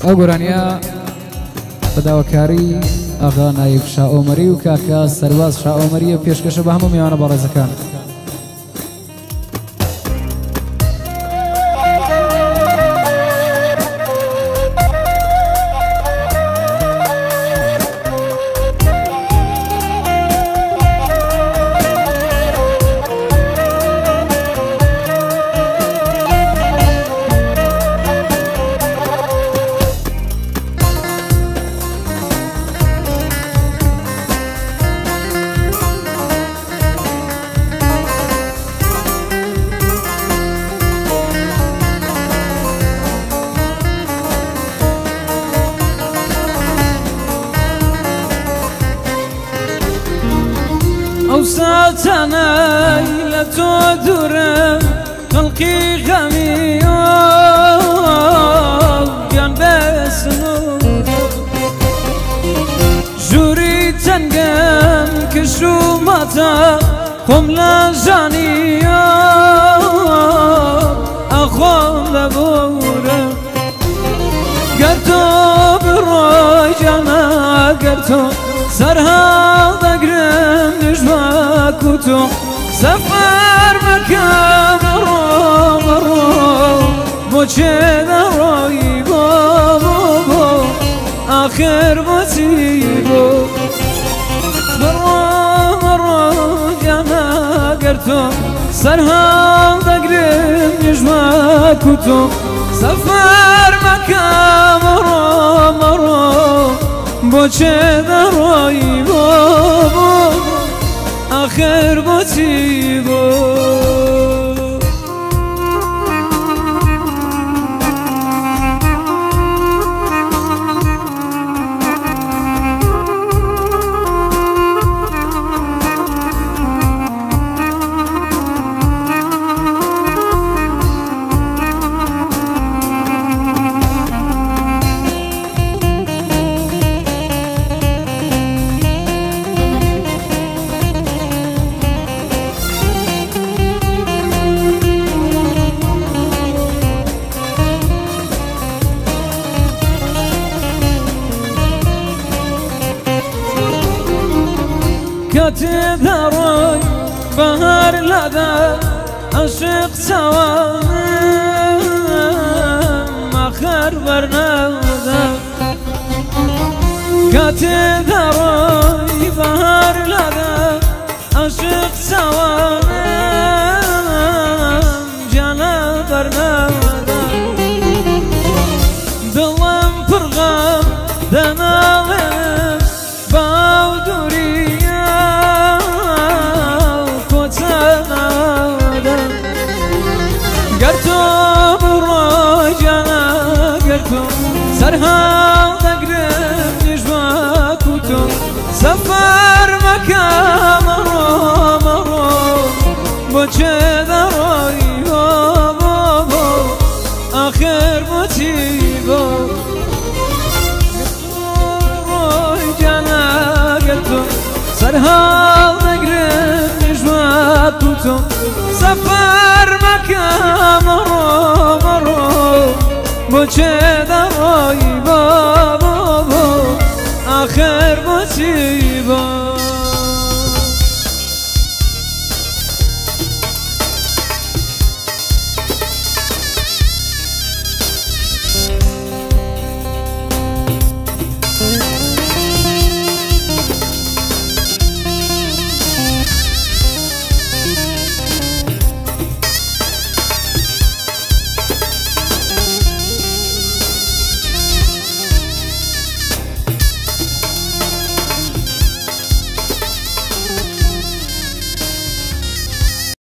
ئەو گۆرانیە بەداواکاری ئاغا نایب شائۆمەری و کاکا سەرباز شائۆمەریە پێشکەشە بە هەموو میوانە بەڕێزەکان. ساتناي لتودرم خلقي غمي كان بسنو جوري تنقم كشو متا قم لجاني أخوم لبورم قرتو بروي جانا قرتو سرها ذقرم نجمك وتو سفر مكان مرو موجه روي بو آخر بسيبو مرو جانا قرتو سرها ذقرم نجمك وتو سفر مكان مرو بچه دروی بابا آخر باتی با كاتب دروي بهار لدى عشق سوا مخر برنادا كاتب دروي بهار لدى عشق سوا جانا برنادا دلم فرغم دنالم باودوري سرها تقرب نجمك وتو سفر مكان مرو بچه دروي بابا آخر بطيبا روي جانا قلتو سرها تقرب نجمك وتو سفر مكان مرو بچه دروي